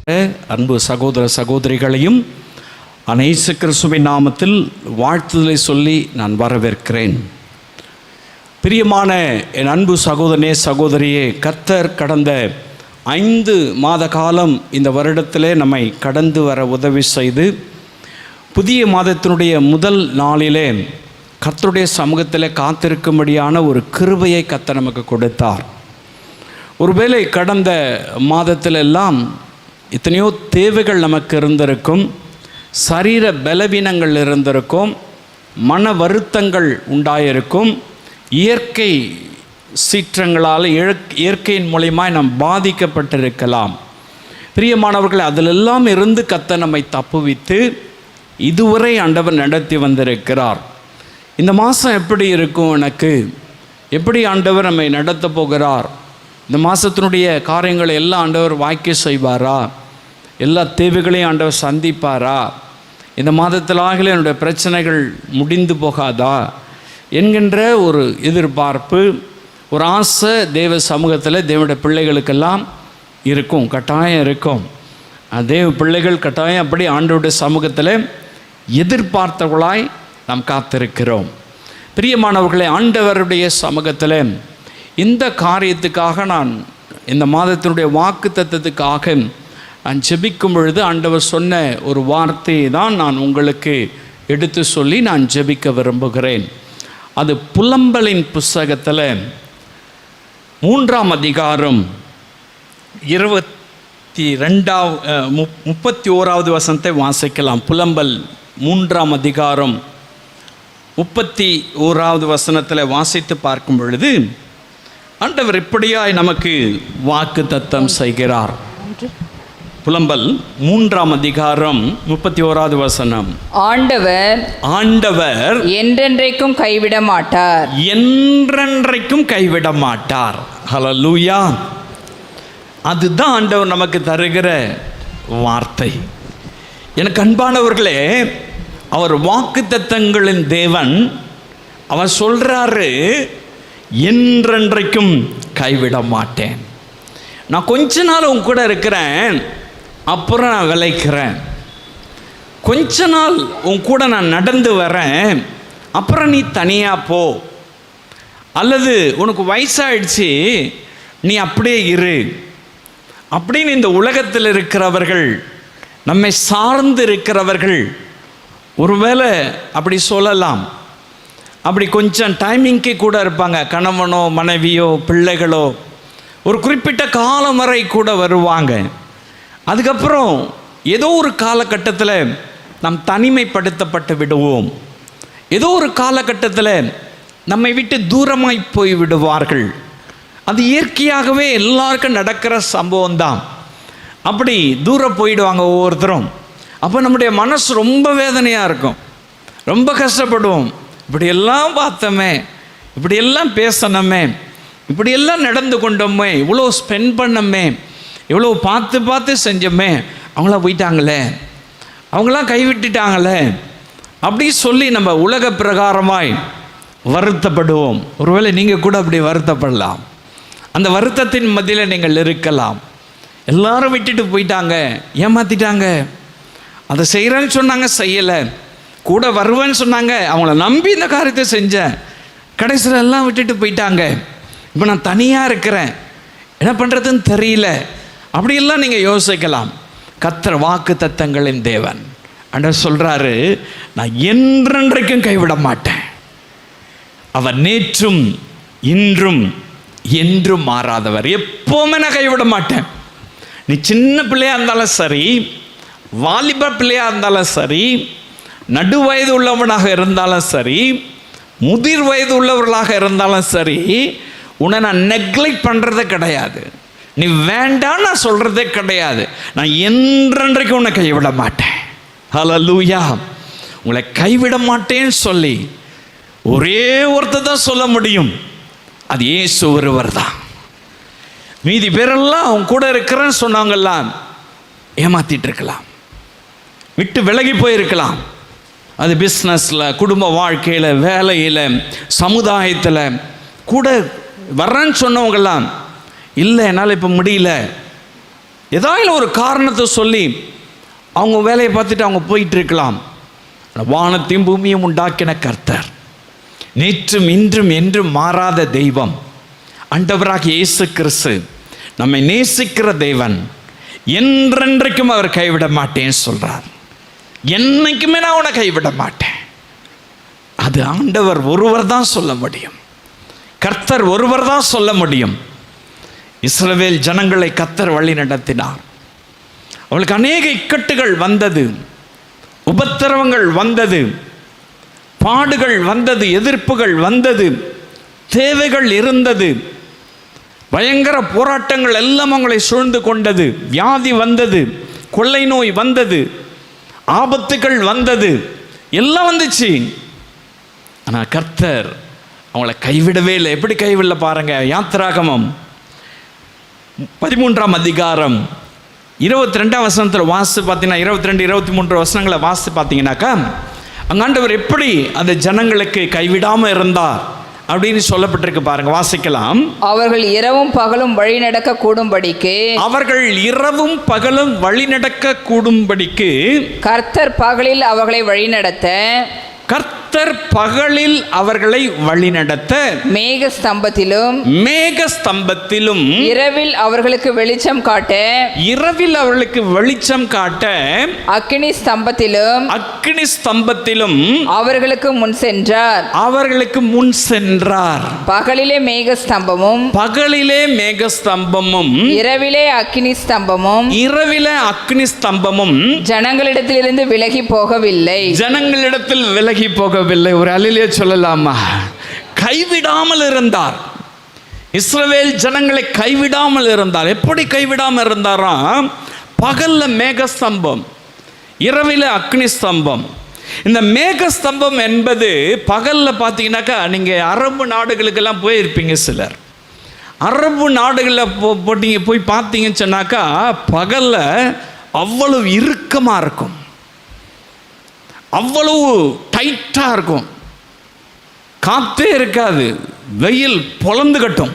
அன்பு சகோதர சகோதரிகளையும் இயேசு கிறிஸ்துவின் நாமத்தில் வாழ்த்துதலை சொல்லி நான் வரவேற்கிறேன். பிரியமான என் அன்பு சகோதரனே சகோதரியே, கர்த்தர் கடந்த 5 மாத காலம் இந்த வருடத்திலே நம்மை கடந்து வர உதவி செய்து புதிய மாதத்தினுடைய முதல் நாளிலே கர்த்தருடைய சமூகத்தில் காத்திருக்கும்படியான ஒரு கிருபையை கர்த்தர் நமக்கு கொடுத்தார். ஒருவேளை கடந்த மாதத்திலெல்லாம் எத்தனையோ தேவைகள் நமக்கு இருந்திருக்கும், சரீர பலவீனங்கள் இருந்திருக்கும், மன வருத்தங்கள் உண்டாயிருக்கும், இயற்கை சீற்றங்களால் இயற்கையின் மூலமாய் நாம் பாதிக்கப்பட்டிருக்கலாம். பிரியமானவர்கள், அதிலெல்லாம் இருந்து கர்த்தர் நம்மை தப்புவித்து இதுவரை ஆண்டவர் நடத்தி வந்திருக்கிறார். இந்த மாதம் எப்படி இருக்கும், எனக்கு எப்படி ஆண்டவர் நம்மை நடத்த போகிறார், இந்த மாதத்தினுடைய காரியங்களை எல்லாம் ஆண்டவர் வாய்க்க செய்வாரா, எல்லா தேவைகளையும் ஆண்டவர் சந்திப்பாரா, இந்த மாதத்திலாக என்னுடைய பிரச்சனைகள் முடிந்து போகாதா என்கின்ற ஒரு எதிர்பார்ப்பு, ஒரு ஆசை தேவ சமூகத்தில் தேவனுடைய பிள்ளைகளுக்கெல்லாம் இருக்கும், கட்டாயம் இருக்கும். தேவ பிள்ளைகள் கட்டாயம் அப்படி ஆண்டவருடைய சமூகத்தில் எதிர்பார்த்தவர்களாய் நாம் காத்திருக்கிறோம். பிரியமானவர்களே, ஆண்டவருடைய சமூகத்தில் இந்த காரியத்துக்காக நான் இந்த மாதத்தினுடைய வாக்கு தத்தத்துக்காக நான் ஜெபிக்கும் பொழுது ஆண்டவர் சொன்ன ஒரு வார்த்தையை தான் நான் உங்களுக்கு எடுத்து சொல்லி நான் ஜெபிக்க விரும்புகிறேன். அது புலம்பலின் புஸ்தகத்தில் 3ஆம் அதிகாரம் 31வது வசனத்தை வாசிக்கலாம். புலம்பல் 3ஆம் அதிகாரம் 31வது வசனத்தில் வாசித்து பார்க்கும் பொழுது ஆண்டவர் இப்படியாய் நமக்கு வாக்கு தத்தம் செய்கிறார். புலம்பல் 3ஆம் அதிகாரம் 31வது வசனம். ஆண்டவர் என்றென்றைக்கும் கைவிட மாட்டார், என்றென்றைக்கும் கைவிட மாட்டார். ஹல்லேலூயா. அதுதான் ஆண்டவர் நமக்கு தருகிற வார்த்தை. எனக்கு அன்பானவர்களே, அவர் வாக்கு தத்தங்களின் தேவன். அவர் சொல்றாரு, என்றென்றைக்கும் கைவிட மாட்டேன். நான் கொஞ்ச நாள் உன் கூட இருக்கிறேன், அப்புறம் நான் விளைக்கிறேன். கொஞ்ச நாள் உன் கூட நான் நடந்து வரேன், அப்புறம் நீ தனியாக போ. அல்லது உனக்கு வயசாயிடுச்சு, நீ அப்படியே இரு அப்படின்னு இந்த உலகத்தில் இருக்கிறவர்கள், நம்மை சார்ந்து இருக்கிறவர்கள் ஒருவேளை அப்படி சொல்லலாம். அப்படி கொஞ்சம் டைமிங்க்கே கூட இருப்பாங்க. கணவனோ மனைவியோ பிள்ளைகளோ ஒரு குறிப்பிட்ட காலம் வரை கூட வருவாங்க. அதுக்கப்புறம் ஏதோ ஒரு காலகட்டத்தில் நாம் தனிமைப்படுத்தப்பட்டு விடுவோம். ஏதோ ஒரு காலகட்டத்தில் நம்மை விட்டு தூரமாய் போய் விடுவார்கள். அது இயற்கையாகவே எல்லாருக்கும் நடக்கிற சம்பவம் தான். அப்படி தூரம் போயிடுவாங்க ஒவ்வொருத்தரும். அப்போ நம்முடைய மனசு ரொம்ப வேதனையாக இருக்கும், ரொம்ப கஷ்டப்படுவோம். இப்படியெல்லாம் பார்த்தோமே, இப்படியெல்லாம் பேசணுமே, இப்படியெல்லாம் நடந்து கொண்டோமே, இவ்வளோ ஸ்பெண்ட் பண்ணோமே, இவ்வளோ பார்த்து பார்த்து செஞ்சோமே, அவங்களாம் போயிட்டாங்களே, அவங்களாம் கைவிட்டுட்டாங்களே அப்படி சொல்லி நம்ம உலக பிரகாரமாய் வருத்தப்படுவோம். ஒருவேளை நீங்கள் கூட அப்படி வருத்தப்படலாம். அந்த வருத்தத்தின் மத்தியில் நீங்கள் இருக்கலாம். எல்லாரும் விட்டுட்டு போயிட்டாங்க, ஏமாற்றிட்டாங்க, அதை செய்கிறேன்னு சொன்னாங்க, செய்யலை, கூட வருவேன்னு சொன்னாங்க, அவங்கள நம்பி இந்த காரியத்தை செஞ்சேன், கடைசியில் எல்லாம் விட்டுட்டு போயிட்டாங்க, இப்போ நான் தனியாக இருக்கிறேன், என்ன பண்ணுறதுன்னு தெரியல, அப்படியெல்லாம் நீங்கள் யோசிக்கலாம். கர்த்தர் வாக்கு தத்தங்களின் தேவன். ஆண்டவர் சொல்கிறாரு, நான் என்றென்றைக்கும் கைவிட மாட்டேன். அவர் நேற்றும் இன்றும் என்றும் மாறாதவர். எப்போவுமே நான் கைவிட மாட்டேன். நீ சின்ன பிள்ளையாக இருந்தாலும் சரி, வாலிப பிள்ளையாக இருந்தாலும் சரி, நடு வயது உள்ளவனாக இருந்தாலும் சரி, முதிர் வயது உள்ளவர்களாக இருந்தாலும் சரி, உன்னை நான் நெக்லெக்ட் பண்ணுறதே கிடையாது. நீ வேண்டாம் நான் சொல்கிறதே கிடையாது. நான் என்றென்றைக்கும் உன்னை கைவிட மாட்டேன். ஹல்லேலூயா. உங்களை கைவிட மாட்டேன்னு சொல்லி ஒரே ஒருத்தர் தான் சொல்ல முடியும், அது இயேசு ஒருவர் தான். மீதி பேரெல்லாம் அவங்க கூட இருக்கிறேன்னு சொன்னவங்கெல்லாம் ஏமாத்திட்டு இருக்கலாம், விட்டு விலகி போயிருக்கலாம். அது பிஸ்னஸில், குடும்ப வாழ்க்கையில், வேலையில், சமுதாயத்தில் கூட வர்றேன்னு சொன்னவங்கெல்லாம் இல்லை, என்னால் இப்போ முடியல, ஏதாவது ஒரு காரணத்தை சொல்லி அவங்க வேலையை பார்த்துட்டு அவங்க போயிட்டு இருக்கலாம். வானத்தையும் பூமியும் உண்டாக்கின கர்த்தர், நேற்றும் இன்றும் என்றும் மாறாத தெய்வம், ஆண்டவராகிய இயேசு கிறிஸ்து, நம்மை நேசிக்கிற தேவன், என்றென்றைக்கும் அவர் கைவிட மாட்டேன்னு சொல்றார். என்னைக்குமே நான் உன்னை கைவிட மாட்டேன். அது ஆண்டவர் ஒருவர் தான் சொல்ல முடியும். கர்த்தர் ஒருவர் தான் சொல்ல முடியும். இஸ்ரவேல் ஜனங்களை கர்த்தர் வழி நடத்தினார். அவளுக்கு அநேக இக்கட்டுகள் வந்தது, உபத்திரவங்கள் வந்தது, பாடுகள் வந்தது, எதிர்ப்புகள் வந்தது, தேவைகள் இருந்தது, பயங்கர போராட்டங்கள் எல்லாம் அவங்களை சூழ்ந்து கொண்டது, வியாதி வந்தது, கொள்ளை நோய் வந்தது, ஆபத்துகள் வந்தது, எல்லாம் வந்துச்சு. ஆனால் கர்த்தர் அவங்கள கைவிடவே இல்லை. எப்படி கைவிடல பாருங்க. யாத்திராகமம் 13ஆம் அதிகாரம் 22ஆம் வசனத்தில் வாசித்து பார்த்தீங்கன்னா, 22, 23 வசனங்களை வாசித்து பார்த்தீங்கன்னாக்கா, அங்கே ஆண்டவர் எப்படி அந்த ஜனங்களுக்கு கைவிடாமல் இருந்தார் அப்படின்னு சொல்லப்பட்டிருக்கு பாருங்க. வாசிக்கலாம். அவர்கள் இரவும் பகலும் வழி நடக்க கூடும்படிக்கு, அவர்கள் இரவும் பகலும் வழி நடக்க கூடும்படிக்கு கர்த்தர் பகலில் அவர்களை வழிநடத்த, கர்த்தர் பகலில் அவர்களை வழிநடத்த, மேக ஸ்தம்பத்திலும் இரவில் அவர்களுக்கு வெளிச்சம் காட்ட, அக்கினி ஸ்தம்பத்திலும் அவர்களுக்கு முன் சென்றார். பகலிலே மேக ஸ்தம்பமும் இரவிலே அக்கினி ஸ்தம்பமும் ஜனங்களிடத்திலிருந்து விலகி போகவில்லை. ஒரு அல்லேலூயா சொல்லலாமா? கைவிடாமல் இருந்தார். இஸ்ரவேல் ஜனங்களை கைவிடாமல் இருந்தார். எப்படி கைவிடாமல் இருந்தாராம்? பகல்ல மேகஸ்தம்பம், இரவில அக்னி ஸ்தம்பம். இந்த மேகஸ்தம்பம் என்பது பகல்ல பார்த்தீங்கன்னாக்கா, நீங்க அரபு நாடுகளுக்கெல்லாம் போயிருப்பீங்க. சிலர் அரபு நாடுகளில் போய் பார்த்தீங்கன்னு சொன்னாக்கா, பகல்ல அவ்வளவு இறுக்கமா இருக்கும், அவ்வளவு டைட்டாக இருக்கும், காற்றே இருக்காது, வெயில் பொழந்து கட்டும்.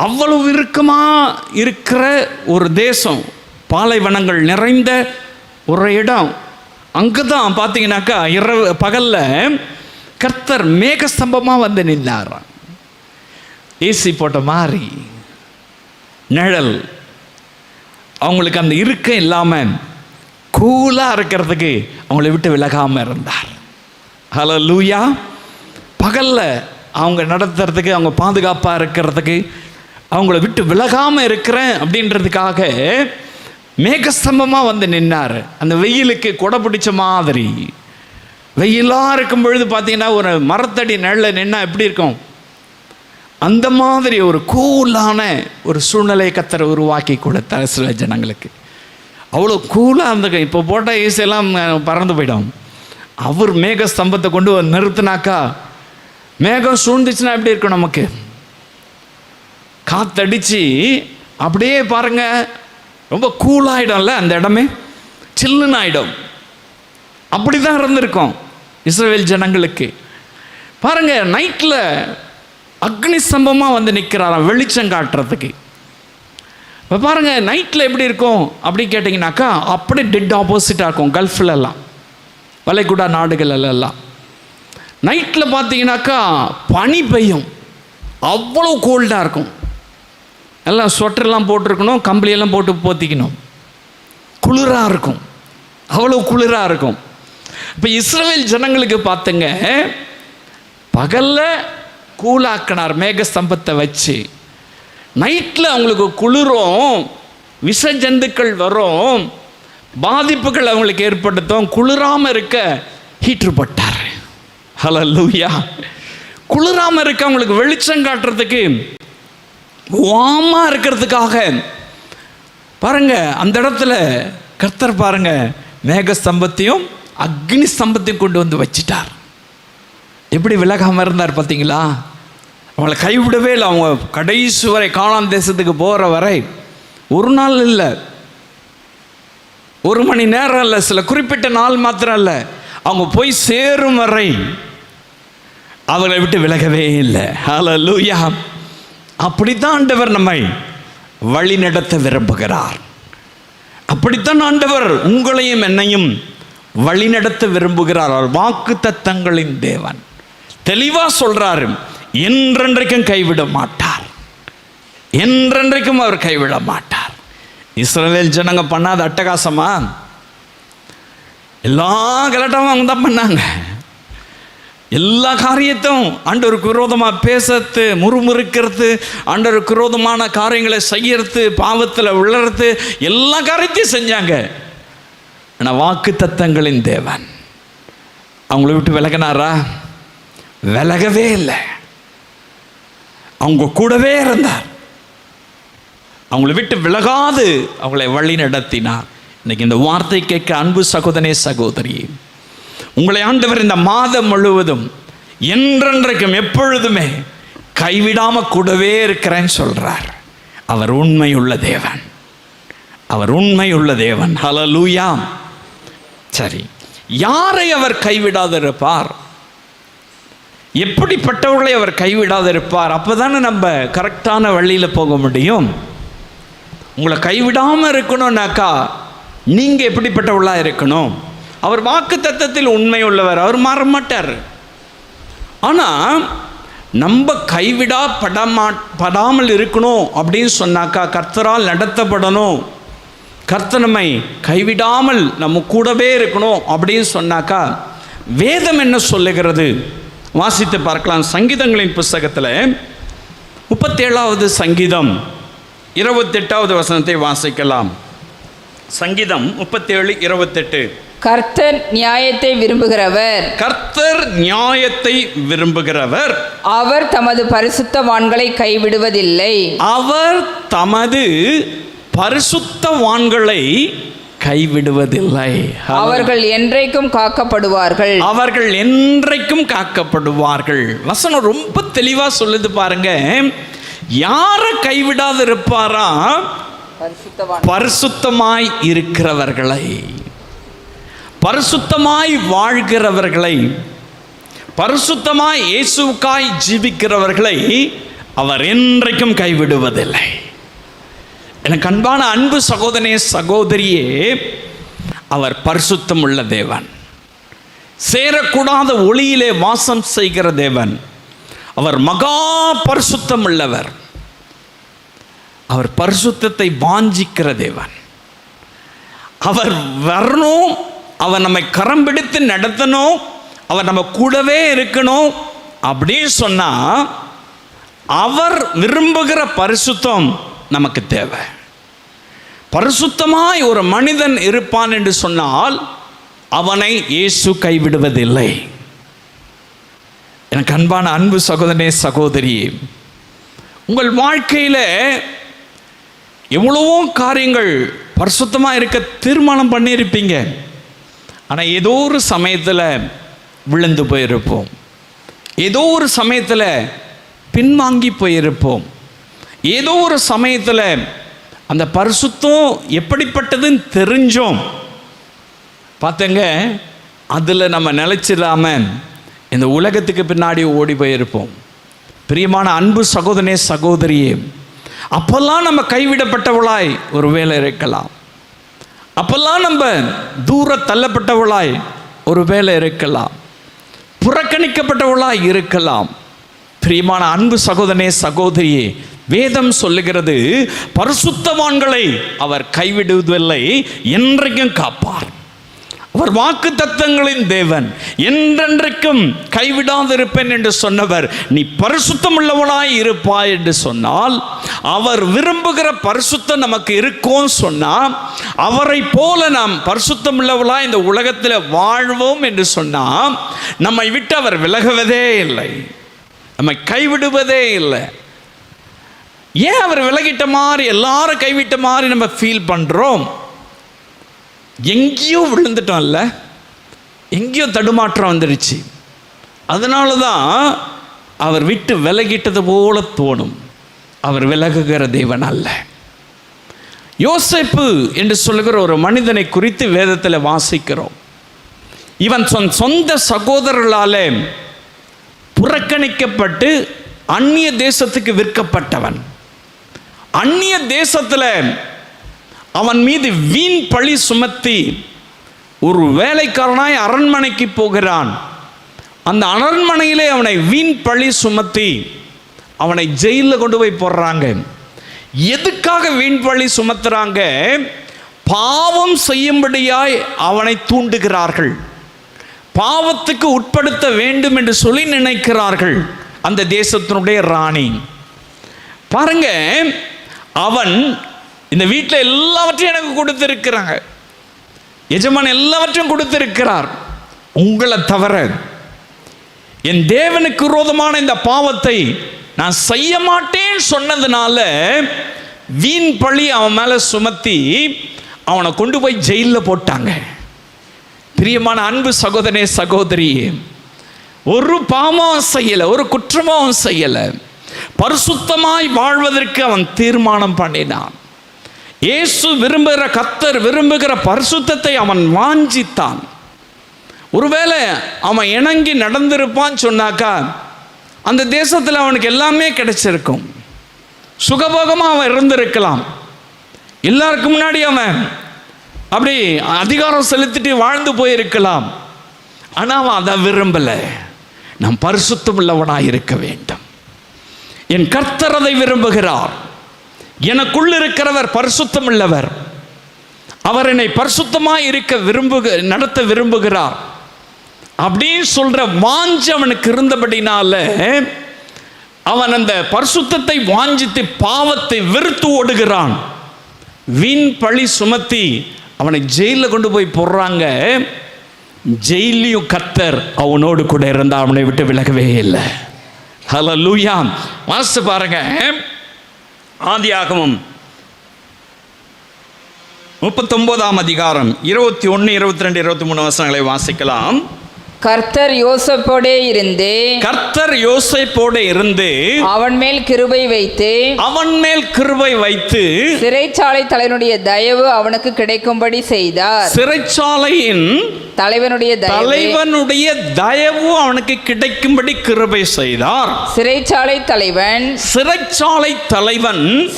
அவ்வளவு இறுக்கமாக இருக்கிற ஒரு தேசம், பாலைவனங்கள் நிறைந்த ஒரு இடம். அங்கே தான் பார்த்தீங்கன்னாக்கா பகலில் கர்த்தர் மேகஸ்தம்பமாக வந்து நின்றார். ஏசி போட்ட மாதிரி நிழல், அவங்களுக்கு அந்த இறுக்கம் இல்லாமல் கூலாக இருக்கிறதுக்கு அவங்கள விட்டு விலகாமல் இருந்தார். ஹல்லேலூயா. பகலில் அவங்க நடத்துறதுக்கு, அவங்க பாதுகாப்பாக இருக்கிறதுக்கு, அவங்கள விட்டு விலகாமல் இருக்கிறேன் அப்படின்றதுக்காக மேகஸ்தம்பமாக வந்து நின்னார். அந்த வெயிலுக்கு கொடை பிடிச்ச மாதிரி, வெயிலாக இருக்கும் பொழுது பார்த்தீங்கன்னா ஒரு மரத்தடி நிழல்ல நின்னா எப்படி இருக்கும், அந்த மாதிரி ஒரு கூலான ஒரு சூழ்நிலையை கர்த்தர் உருவாக்கி கொடுத்தார் சில ஜனங்களுக்கு. அவ்வளோ கூலாக அந்த இப்போ போட்ட ஏசியெல்லாம் பறந்து போயிடும். அவர் மேக ஸ்தம்பத்தை கொண்டு நிறுத்தினாக்கா, மேகம் சூழ்ந்துச்சுன்னா எப்படி இருக்கும், நமக்கு காத்தடிச்சு அப்படியே பாருங்க ரொம்ப கூலாகிடும்ல, அந்த இடமே சில்லுன்னு ஆகிடும். அப்படி தான் இருந்திருக்கும் இஸ்ரவேல் ஜனங்களுக்கு. பாருங்க, நைட்டில் அக்னி ஸ்தம்பமாக வந்து நிற்கிறாராம் வெளிச்சம் காட்டுறதுக்கு. இப்போ பாருங்கள், நைட்டில் எப்படி இருக்கும் அப்படி கேட்டிங்கனாக்கா, அப்படி டெட் ஆப்போசிட்டாக இருக்கும். கல்ஃப்லலாம், வளைகுடா நாடுகளெல்லாம் நைட்டில் பார்த்தீங்கன்னாக்கா பனி பெய்யும், அவ்வளோ கோல்டாக இருக்கும். எல்லாம் ஸ்வெட்டர்லாம் போட்டிருக்கணும், கம்பளியெல்லாம் போட்டு போத்திக்கணும், குளிராக இருக்கும், அவ்வளோ குளிராக இருக்கும். இப்போ இஸ்ரவேல் ஜனங்களுக்கு பார்த்துங்க, பகலில் கூலாக்கினார் மேகஸ்தம்பத்தை வச்சு, நைட்டில் அவங்களுக்கு குளிரும், விஷ ஜந்துக்கள் வரும், பாதிப்புகள் அவங்களுக்கு ஏற்படுத்தும். குளிராமல் இருக்க ஹீட்ரு போட்டார். ஹல்லேலூயா. குளிராமல் இருக்க அவங்களுக்கு வெளிச்சம் காட்டுறதுக்கு, வாமாக இருக்கிறதுக்காக பாருங்க, அந்த இடத்துல கர்த்தர் பாருங்க மேகஸ்தம்பத்தையும் அக்னி ஸ்தம்பத்தையும் கொண்டு வந்து வச்சிட்டார். எப்படி விலகாமல் இருந்தார் பார்த்தீங்களா? அவளை கைவிடவே இல்லை. அவங்க கடைசி வரை, கானான் தேசத்துக்கு போகிற வரை, ஒரு நாள் இல்லை, ஒரு மணி நேரம் இல்லை, சில குறிப்பிட்ட நாள் மாத்திரம் இல்லை, அவங்க போய் சேரும் வரை அவங்களை விட்டு விலகவே இல்லை. ஹல்லேலூயா. அப்படித்தான் ஆண்டவர் நம்மை வழி நடத்த விரும்புகிறார். அப்படித்தான் ஆண்டவர் உங்களையும் என்னையும் வழிநடத்த விரும்புகிறார். வாக்கு தத்தங்களின் தேவன் தெளிவா சொல்றாரு, என்றென்றைக்கும் கைவிட மாட்டார், என்றென்றைக்கும் அவர் கைவிட மாட்டார். இஸ்ரவேல் ஜனங்க பண்ணாத அட்டகாசமா? எல்லா கலட்டமும் அவங்க தான் பண்ணாங்க. எல்லா காரியத்தும் ஆண்டவருக்கு விரோதமாக பேசுறது, முறுமுறுக்கிறது, ஆண்டவருக்கு விரோதமான காரியங்களை செய்யறது, பாவத்தில் விழறது, எல்லா காரியத்தையும் செஞ்சாங்க. ஆனால் வாக்கு தத்தங்களின் தேவன் அவங்கள விட்டு விலகினாரா? விலகவே இல்லை. அவங்க கூடவே இருந்தார். அவங்கள விட்டு விலகாது அவங்களை வழி நடத்தினார். இன்னைக்கு இந்த வார்த்தை கேட்க அன்பு சகோதரனே, சகோதரி, உங்களை ஆண்டவர் இந்த மாதம் முழுவதும் என்றென்றைக்கும் எப்பொழுதுமே கைவிடாம கூடவே இருக்கிறேன்னு சொல்றார். அவர் உண்மையுள்ள தேவன், அவர் உண்மையுள்ள தேவன். ஹல்லேலூயா. சரி, யாரை அவர் கைவிடாதிருப்பார்? எப்படிப்பட்டவர்களை அவர் கைவிடாதிருப்பார்? அப்பதானே நம்ம கரெக்டான வழியில் போக முடியும். உங்களை கைவிடாமல் இருக்கணும்னாக்கா நீங்க எப்படிப்பட்டவர்களா இருக்கணும்? அவர் வாக்கு தத்தத்தில் உண்மை உள்ளவர், அவர் மாற மாட்டார். ஆனால் நம்ம கைவிடப்படாமல் இருக்கணும் அப்படின்னு சொன்னாக்கா, கர்த்தரால் நடத்தப்படணும், கர்த்தர் நம்மை கைவிடாமல் நம்ம கூடவே இருக்கணும் அப்படின்னு சொன்னாக்கா, வேதம் என்ன சொல்லுகிறது? வாசித்து பார்க்கலாம். சங்கீதங்களின் புஸ்தகத்தில் 37வது சங்கீதம் 28வது வசனத்தை வாசிக்கலாம். சங்கீதம் 37:28. கர்த்தர் நியாயத்தை விரும்புகிறவர், கர்த்தர் நியாயத்தை விரும்புகிறவர், அவர் தமது பரிசுத்தவான்களை கைவிடுவதில்லை, அவர் தமது பரிசுத்தவான்களை கைவிடுவதில்லை. அவர்கள் என்றைக்கும் காக்கப்படுவார்கள், அவர்கள் என்றைக்கும் காக்கப்படுவார்கள். வசனம் ரொம்ப தெளிவா சொல்லுது பாருங்க. யாரை கைவிடாது இருப்பாரா? பரிசுத்தமாய் இருக்கிறவர்களை, பரிசுத்தமாய் வாழ்கிறவர்களை, பரிசுத்தமாய் இயேசுவுக்காய் ஜீவிக்கிறவர்களை அவர் என்றைக்கும் கைவிடுவதில்லை. எனக்கு அன்பான அன்பு சகோதரனே, சகோதரியே, அவர் பரிசுத்தம் உள்ள தேவன், சேரக்கூடாத ஒளியிலே வாசம் செய்கிற தேவன், அவர் மகா பரிசுத்தம் உள்ளவர், அவர் பரிசுத்தத்தை வாஞ்சிக்கிற தேவன். அவர் வரணும், அவர் நம்மை கரம் பிடித்து நடத்தணும், அவர் நம்ம கூடவே இருக்கணும் அப்படின்னு சொன்னா, அவர் விரும்புகிற பரிசுத்தம் நமக்கு தேவை. பரிசுத்தமாய் ஒரு மனிதன் இருப்பான் என்று சொன்னால் அவனை இயேசு கைவிடுவதில்லை. எனக்கு அன்பான அன்பு சகோதரனே, சகோதரி, உங்கள் வாழ்க்கையில் எவ்வளவோ காரியங்கள் பரிசுத்தமாக இருக்க தீர்மானம் பண்ணியிருப்பீங்க. ஆனால் ஏதோ ஒரு சமயத்தில் விழுந்து போயிருப்போம், ஏதோ ஒரு சமயத்தில் பின்வாங்கி போயிருப்போம், ஏதோ ஒரு சமயத்தில் அந்த பரிசுத்தம் எப்படிப்பட்டதுன்னு தெரிஞ்சோம். பார்த்தங்க, அதில் நம்ம நிலைச்சிடாம இந்த உலகத்துக்கு பின்னாடி ஓடி போயிருப்போம். பிரியமான அன்பு சகோதரனே, சகோதரியே, அப்பெல்லாம் நம்ம கைவிடப்பட்டவளாய் ஒரு வேளை இருக்கலாம், அப்பெல்லாம் நம்ம தூர தள்ளப்பட்டவளாய் ஒரு வேளை இருக்கலாம், புறக்கணிக்கப்பட்டவளாய் இருக்கலாம். பிரியமான அன்பு சகோதரனே, சகோதரியே, வேதம் சொல்லுகிறது, பரிசுத்தவான்களை அவர் கைவிடுவதில்லை, என்றைக்கும் காப்பார். அவர் வாக்கு தத்தங்களின் தேவன், என்றென்றைக்கும் கைவிடாதிருப்பேன் என்று சொன்னவர். நீ பரிசுத்தம் உள்ளவளாய் இருப்பாய் என்று சொன்னால், அவர் விரும்புகிற பரிசுத்தம் நமக்கு இருக்கும் சொன்னால், அவரை போல நாம் பரிசுத்தம் உள்ளவளாய் இந்த உலகத்தில் வாழ்வோம் என்று சொன்னால், நம்மை விட்டு அவர் விலகுவதே இல்லை, நம்மை கைவிடுவதே இல்லை. ஏன் அவர் விலகிட்ட மாதிரி, எல்லாரும் கைவிட்ட மாதிரி நம்ம ஃபீல் பண்ணுறோம்? எங்கேயோ விழுந்துட்டோம்ல, எங்கேயோ தடுமாற்றம் வந்துருச்சு. அதனால தான் அவர் விட்டு விலகிட்டது போல தோணும். அவர் விலகுகிற தேவன் அல்ல. யோசேப்பு என்று சொல்லுகிற ஒரு மனிதனை குறித்து வேதத்தில் வாசிக்கிறோம். இவன் சொந்த சகோதரர்களாலே புறக்கணிக்கப்பட்டு அந்நிய தேசத்துக்கு விற்கப்பட்டவன். அந்நிய தேசத்தில் அவன் மீது வீண் பழி சுமத்தி ஒரு வேலைக்காரனாய் அரண்மனைக்கு போகிறான். அந்த அரண்மனையிலே அவனை வீண் பழி சுமத்தி அவனை ஜெயிலில் கொண்டு போய் போடுறாங்க. எதுக்காக வீண் பழி சுமத்துறாங்க? பாவம் செய்யும்படியாய் அவனை தூண்டுகிறார்கள், பாவத்துக்கு உட்படுத்த வேண்டும் என்று சொல்லி நினைக்கிறார்கள். அந்த தேசத்தினுடைய ராணி பாருங்க, அவன் இந்த வீட்டில் எல்லாவற்றையும் எனக்கு கொடுத்திருக்கிறாங்க, எஜமான் எல்லாவற்றையும் கொடுத்திருக்கிறார், உங்களை தவிர என் தேவனுக்கு விரோதமான இந்த பாவத்தை நான் செய்ய மாட்டேன்னு சொன்னதுனால வீண் பழி அவன் மேல சுமத்தி அவனை கொண்டு போய் ஜெயிலில் போட்டாங்க. பிரியமான அன்பு சகோதரனே சகோதரி, ஒரு பாவம் செய்யலை, ஒரு குற்றமும் செய்யலை, பரிசுத்தமாய் வாழ்வதற்கு அவன் தீர்மானம் பண்ணினான். இயேசு விரும்புகிற, கர்த்தர் விரும்புகிற பரிசுத்தத்தை அவன் வாஞ்சித்தான். ஒருவேளை அவன் இணங்கி நடந்திருப்பான்னு சொன்னாக்கா அந்த தேசத்தில் அவனுக்கு எல்லாமே கிடைச்சிருக்கும், சுகபோகமாக அவன் இருந்திருக்கலாம், எல்லாருக்கும் முன்னாடி அவன் அப்படி அதிகாரம் செலுத்திட்டு வாழ்ந்து போயிருக்கலாம். ஆனால் அவன் அதை விரும்பலை. நாம் பரிசுத்தம் உள்ளவனாக இருக்க வேண்டும். என் கர்த்தர் அதை விரும்புகிறார். எனக்குள் இருக்கிறவர் பரிசுத்தம் உள்ளவர், அவர் என்னை பரிசுத்தமாக இருக்க நடத்த விரும்புகிறார் அப்படின்னு சொல்ற வாஞ்சை அவனுக்கு இருந்தபடினால அவன் அந்த பரிசுத்தத்தை வாஞ்சித்து பாவத்தை வெறுத்து ஓடுகிறான். வீண் பழி சுமத்தி அவனை ஜெயிலில் கொண்டு போய் போடுறாங்க. ஜெயிலையும் கர்த்தர் அவனோடு கூட இருந்தால் அவனை விட்டு விலகவே இல்லை. ஹல்லேலூயா. வாசித்து பாருங்க, ஆதியாகமம் 39ஆம் அதிகாரம் 21, 22, 23 வசனங்களை வாசிக்கலாம். கர்த்தர் யோசேப்போடே இருந்து அவன் மேல் கிருபை வைத்து சிறைச்சாலை தலைவனுடைய தயவு அவனுக்கு கிடைக்கும்படி செய்தார். சிறைச்சாலையின் தலைவனுடைய தயவு அவனுக்கு கிடைக்கும்படி கிருபை செய்தார். சிறைச்சாலை தலைவன்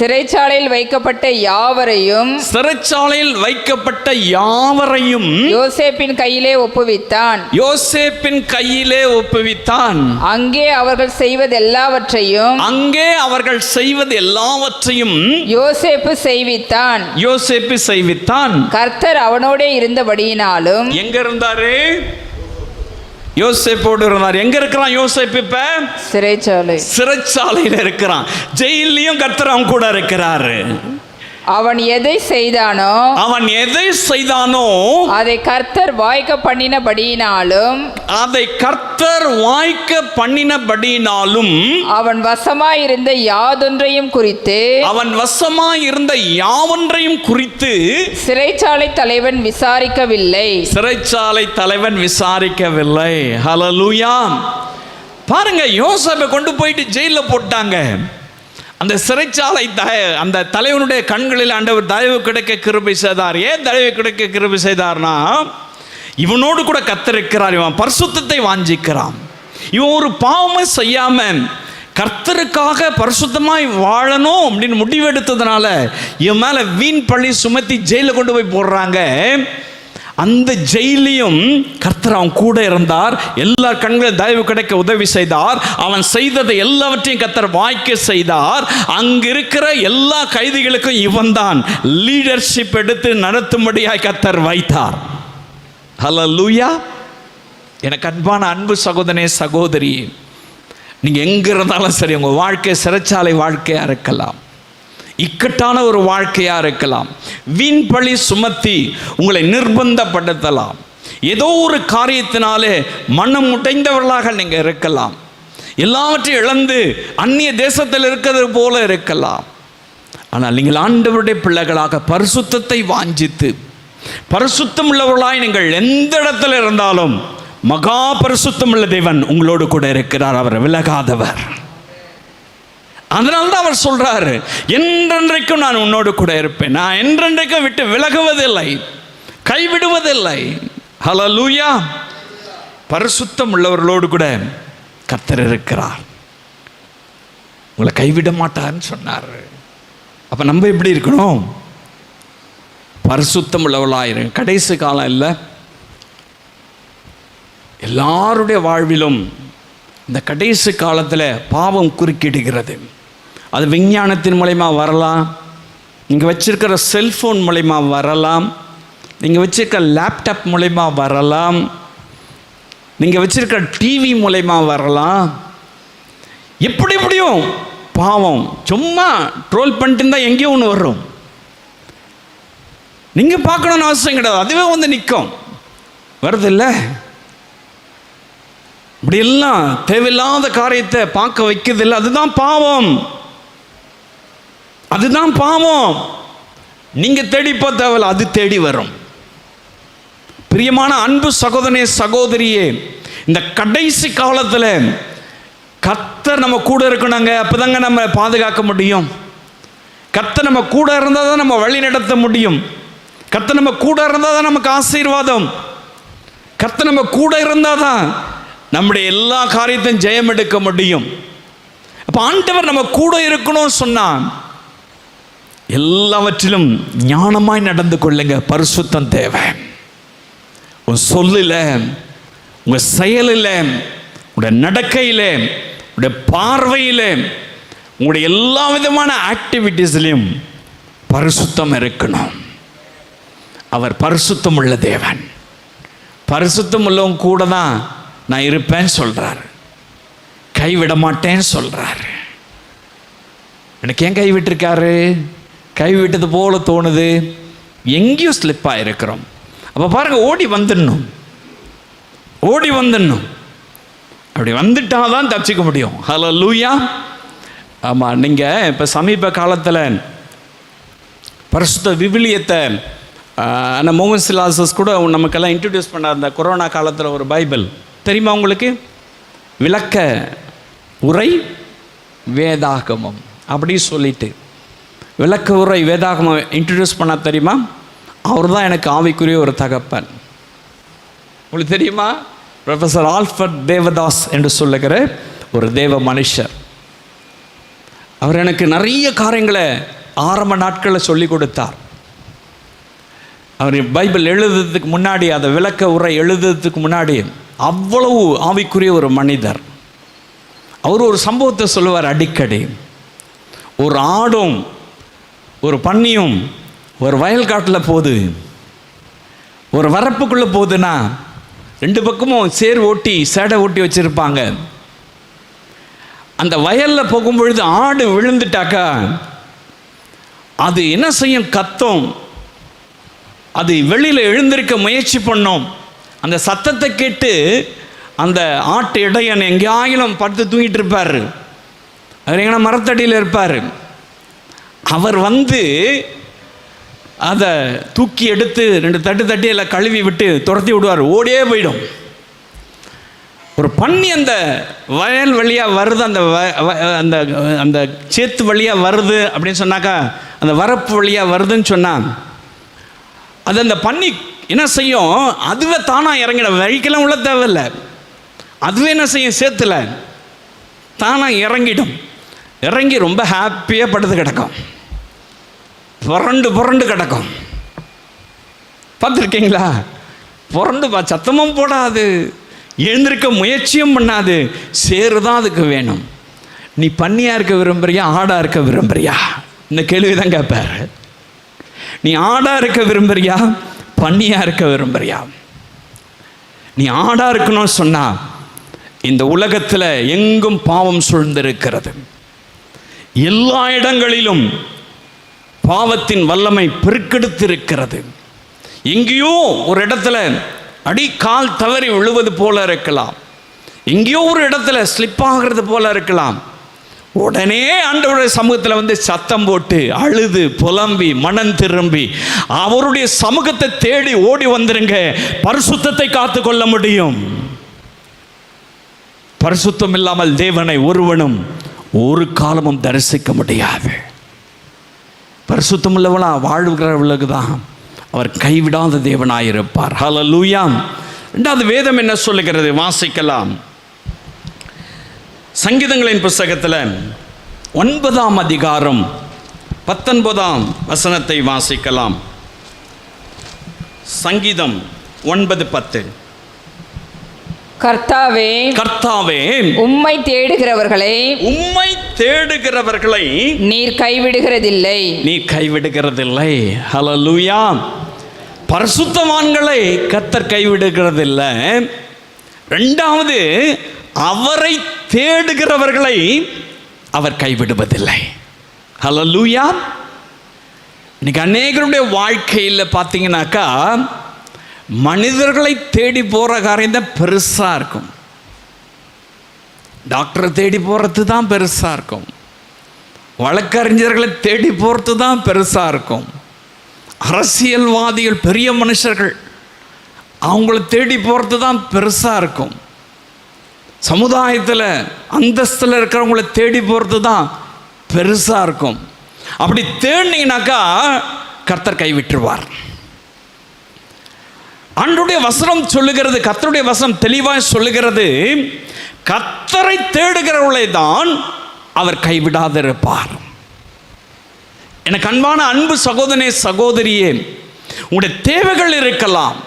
சிறைச்சாலையில் வைக்கப்பட்ட யாவரையும் யோசேப்பின் கையிலே ஒப்புவித்தான். அங்கே அவர்கள் செய்வது எல்லாவற்றையும் யோசேப்பு செய்வித்தான். கர்த்தர் அவனோடே இருந்தபடியினாலும் எங்க இருந்தாரு? யோசேப்போடு இருந்தார். எங்க இருக்கிறான் யோசேப்பு? இப்ப சிறைச்சாலையில இருக்கிறான். ஜெயிலையும் கர்த்தர் அவன் கூட இருக்கிறாரு. அவன் எதை செய்தானோ அதை கர்த்தர் வாய்க்க பண்ணினபடியினாலும் அவன் வசமாயிருந்த யாவொன்றையும் குறித்து சிறைச்சாலை தலைவன் விசாரிக்கவில்லை. ஹல்லேலூயா. பாருங்க, யோசேப்பை கொண்டு போயிட்டு ஜெயில போட்டாங்க. அந்த சிறைச்சாலை அந்த தலைவனுடைய கண்களில் ஆண்டவர் தயவு கிடைக்க கிருபை செய்தார். ஏன் தயவு கிடைக்க கிருபை செய்தார்னா, இவனோடு கூட கர்த்தர் இருக்கிறார், இவன் பரிசுத்தத்தை வாஞ்சிக்கிறான், இவன் ஒரு பாவமும் செய்யாம கர்த்தருக்காக பரிசுத்தமாய் வாழணும் அப்படின்னு முடிவெடுத்ததுனால இவன் மேல வீண் பழி சுமத்தி ஜெயில கொண்டு போய் போடுறாங்க. அந்த ஜெயிலையும் கர்த்தர் அவன் கூட இருந்தார். எல்லா கண்களும் தயவு கிடைக்க உதவி செய்தார். அவன் செய்ததை எல்லாவற்றையும் கர்த்தர் வாய்க்க செய்தார். அங்க இருக்கிற எல்லா கைதிகளுக்கும் இவன் தான் லீடர்ஷிப் எடுத்து நடத்தும்படியாய் கர்த்தர் வைத்தார். ஹல்லேலூயா. எனக்கு அன்பான அன்பு சகோதரனே சகோதரி, நீங்க எங்க இருந்தாலும் சரி, உங்க வாழ்க்கை சிறைச்சாலை வாழ்க்கையா இருக்கலாம், இக்கட்டான ஒரு வாழ்க்கையா இருக்கலாம், வீண் பழி சுமத்தி உங்களை நிர்பந்தப்படுத்தலாம், ஏதோ ஒரு காரியத்தினாலே மனம் உடைந்தவர்களாக நீங்க இருக்கலாம், எல்லாவற்றையும் இழந்து அந்நிய தேசத்தில் இருக்கிறது போல இருக்கலாம். ஆனால் நீங்கள் ஆண்டவருடைய பிள்ளைகளாக பரிசுத்தத்தை வாஞ்சித்து பரிசுத்தம் உள்ளவர்களாய் நீங்கள் எந்த இடத்துல இருந்தாலும் மகா பரிசுத்தம் உள்ள தேவன் உங்களோடு கூட இருக்கிறார். அவர் விலகாதவர். அதனால்தான் அவர் சொல்றாரு, என்றென்றைக்கும் நான் உன்னோடு கூட இருப்பேன், நான் என்றென்றைக்கும் விட்டு விலகுவதில்லை, கைவிடுவதில்லை. ஹல்லேலூயா. பரிசுத்தம் உள்ளவர்களோடு கூட கர்த்தர் இருக்கிறார், உங்களை கைவிட மாட்டார்னு சொன்னார். அப்ப நம்ம எப்படி இருக்கணும்? பரிசுத்தம் உள்ளவளாயிருங்க. கடைசி காலம் இல்லை, எல்லாருடைய வாழ்விலும் இந்த கடைசி காலத்தில் பாவம் குறுக்கிடுகிறது. அது விஞ்ஞானத்தின் மூலமா வரலாம், நீங்கள் வச்சிருக்கிற செல்ஃபோன் மூலமா வரலாம், நீங்கள் வச்சிருக்கிற லேப்டாப் மூலமா வரலாம், நீங்கள் வச்சிருக்கிற டிவி மூலமா வரலாம். எப்படி எப்படியும் பாவம் சும்மா ட்ரோல் பண்ணிட்டு இருந்தால் எங்கேயோ ஒன்று வரும். நீங்கள் பார்க்கணுன்னு அவசியம் கிடையாது, அதுவே வந்து நிற்கும். வருது இல்லை? இப்படியெல்லாம் தேவையில்லாத காரியத்தை பார்க்க வைக்கிறது இல்லை, அதுதான் பாவம். அதுதான் பாவம். நீங்கள் தேடி தேவையில்ல, அது தேடி வரும். பிரியமான அன்பு சகோதரனே சகோதரியே, இந்த கடைசி காலத்தில் கர்த்தர் நம்ம கூட இருக்கணுங்க. அப்போதாங்க நம்ம பாதுகாக்க முடியும். கர்த்தர் நம்ம கூட இருந்தால் தான் நம்ம வழி நடத்த முடியும். கர்த்தர் நம்ம கூட இருந்தால் தான் நமக்கு ஆசீர்வாதம். கர்த்தர் நம்ம கூட இருந்தால் தான் நம்முடைய எல்லா காரியத்தையும் ஜெயம் எடுக்க முடியும். அப்போ ஆண்டவர் நம்ம கூட இருக்கணும்னு சொன்னான். எல்லாவற்றிலும் ஞானமாய் நடந்து கொள்ளுங்க. பரிசுத்தம் தேவை. உன் சொல்லில், உங்கள் செயலில், உங்களுடைய நடக்கையில், உங்களுடைய பார்வையில், உங்களுடைய எல்லா விதமான ஆக்டிவிட்டீஸ்லையும் பரிசுத்தம் இருக்கணும். அவர் பரிசுத்தம் உள்ள தேவன். பரிசுத்தம் உள்ளவங்க கூட தான் நான் இருப்பேன்னு சொல்கிறார். கைவிட மாட்டேன்னு சொல்கிறார். எனக்கு ஏன் கைவிட்டிருக்காரு? கைவிட்டது போல தோணுது. எங்கேயும் ஸ்லிப்பாக இருக்கிறோம். அப்போ பாருங்கள், ஓடி வந்துடணும், ஓடி வந்துடணும். அப்படி வந்துட்டால் தான் தப்பிச்சிக்க முடியும். ஹல்லேலூயா. ஆமாம், நீங்கள் இப்போ சமீப காலத்தில் பரிசுத்த விவிலியத்தை ஆனால் மோகன் சிலாசஸ் கூட நமக்கெல்லாம் இன்ட்ரடியூஸ் பண்ண அந்த கொரோனா காலத்தில் ஒரு பைபிள் தெரியுமா உங்களுக்கு? விளக்க உரை வேதாகமம் அப்படி சொல்லிட்டு விளக்க உரை வேதாகமம் இன்ட்ரடியூஸ் பண்ண தெரியுமா? அவர் தான் எனக்கு ஆவிக்குரிய ஒரு தகப்பன். உங்களுக்கு தெரியுமா? ப்ரொஃபஸர் ஆல்ஃபர்ட் தேவதாஸ் என்று சொல்லுகிற ஒரு தேவ மனுஷர். அவர் எனக்கு நிறைய காரியங்களை ஆரம்ப நாட்களில் சொல்லி கொடுத்தார். அவர் பைபிள் எழுதுறதுக்கு முன்னாடி, அதை விளக்க உரை எழுதுறதுக்கு முன்னாடி அவ்வளவு ஆவிக்குரிய ஒரு மனிதர். அவர் ஒரு சம்பவத்தை சொல்லுவார் அடிக்கடி. ஒரு ஆடும் ஒரு பன்னியும் ஒரு வயல்காட்டில் போகுது, ஒரு வரப்புக்குள்ளே போகுதுன்னா ரெண்டு பக்கமும் சேர் ஓட்டி சேடை ஓட்டி வச்சுருப்பாங்க. அந்த வயலில் போகும்பொழுது ஆடு விழுந்துட்டாக்கா அது என்ன செய்யும்? கத்தும். அது வெளியில் எழுந்திருக்க முயற்சி பண்ணும். அந்த சத்தத்தை கேட்டு அந்த ஆட்டு இடையன் எங்கேயாயிலும் படுத்து தூங்கிட்டு இருப்பார். அவர் எங்கன்னா மரத்தடியில் இருப்பார். அவர் வந்து அதை தூக்கி எடுத்து ரெண்டு தட்டு தட்டி எல்லாம் கழுவி விட்டு துரத்தி விடுவார். ஓடியே போயிடும். ஒரு பன்னி அந்த வயல் வழியாக வருது, அந்த அந்த அந்த சேத்து வழியாக வருது அப்படின்னு சொன்னாக்கா, அந்த வரப்பு வழியாக வருதுன்னு சொன்னால் அது அந்த பன்னி என்ன செய்யும்? அதுவே தானாக இறங்கிடும். வழிக்கெல்லாம் உள்ள தேவையில்லை. அதுவே என்ன செய்யும்? சேத்துல தானாக இறங்கிடும். இறங்கி ரொம்ப ஹாப்பியாக படுத்து கிடக்கும், புரண்டு புரண்டு கிடக்கும். பார்த்துருக்கீங்களா? புரண்டு சத்தமும் போடாது, எழுந்திருக்க முயற்சியும் பண்ணாது. சேரு தான் அதுக்கு வேணும். நீ பன்னியாக இருக்க விரும்புறியா, ஆடாக இருக்க விரும்புறியா? இந்த கேள்வி தான் கேட்பார். நீ ஆடாக இருக்க விரும்புறியா, பன்னியாக இருக்க விரும்புறியா? நீ ஆடாக இருக்கணும்னு சொன்னால் இந்த உலகத்தில் எங்கும் பாவம் சூழ்ந்திருக்கிறது. எல்லா இடங்களிலும் பாவத்தின் வல்லமை பெருக்கெடுத்திருக்கிறது. எங்கேயோ ஒரு இடத்துல அடிக்கால் தவறி விழுவது போல இருக்கலாம், எங்கேயோ ஒரு இடத்துல ஸ்லிப் ஆகிறது போல இருக்கலாம். உடனே ஆண்டவருடைய சமூகத்தில் வந்து சத்தம் போட்டு அழுது புலம்பி மனம் திரும்பி அவருடைய சமூகத்தை தேடி ஓடி வந்துருங்க. பரிசுத்தத்தை காத்து கொள்ள முடியும். பரிசுத்தம் இல்லாமல் தேவனை ஒருவனும் ஒரு காலமும் தரிசிக்க முடியாது. பரிசுத்தம் உள்ளவனா வாழ்கிறவர்களுக்கு தான் அவர் கைவிடாத தேவனாயிருப்பார். ஹல்லேலூயா. ரெண்டாவது வேதம் என்ன சொல்லுகிறது? வாசிக்கலாம். சங்கீதங்களின் புஸ்தகத்தில் 9ஆம் அதிகாரம் 19ஆம் வசனத்தை வாசிக்கலாம். சங்கீதம் 9:10. கர்த்தாவே, கர்த்தாவே, உம்மை தேடுகிறவர்களை நீர் கைவிடுகிறதில்லை. ஹல்லேலூயா. பரிசுத்தவான்களை கர்த்தர் கைவிடுகிறதில்லை. இரண்டாவது, அவரை தேடுகிறவர்களை அவர் கைவிடுவதில்லை. ஹல்லேலூயா. இன்னைக்கு அநேகருடைய வாழ்க்கையில் பார்த்தீங்கன்னாக்கா மனிதர்களை தேடி போகிற காரியம் தான் பெருசாக இருக்கும். டாக்டரை தேடி போகிறது தான் பெருசாக இருக்கும். வழக்கறிஞர்களை தேடி போகிறது தான் பெருசாக இருக்கும். அரசியல்வாதிகள், பெரிய மனுஷர்கள், அவங்கள தேடி போகிறது தான் பெருசாக இருக்கும். சமுதாயத்தில் அந்தஸ்தில் இருக்கிறவங்கள தேடி போகிறது தான் பெருசாக இருக்கும். அப்படி தேடினீங்கனாக்கா கர்த்தர் கைவிட்டுருவார். ஆண்டவருடைய வசனம் சொல்லுகிறது, கர்த்தருடைய வசனம் தெளிவாக சொல்லுகிறது, கர்த்தரை தேடுகிறவர்களை தான் அவர் கைவிடாதிருப்பார். எனக்கு அன்பான அன்பு சகோதரனே, சகோதரியே, உங்களுடைய தேவைகள் இருக்கலாம்,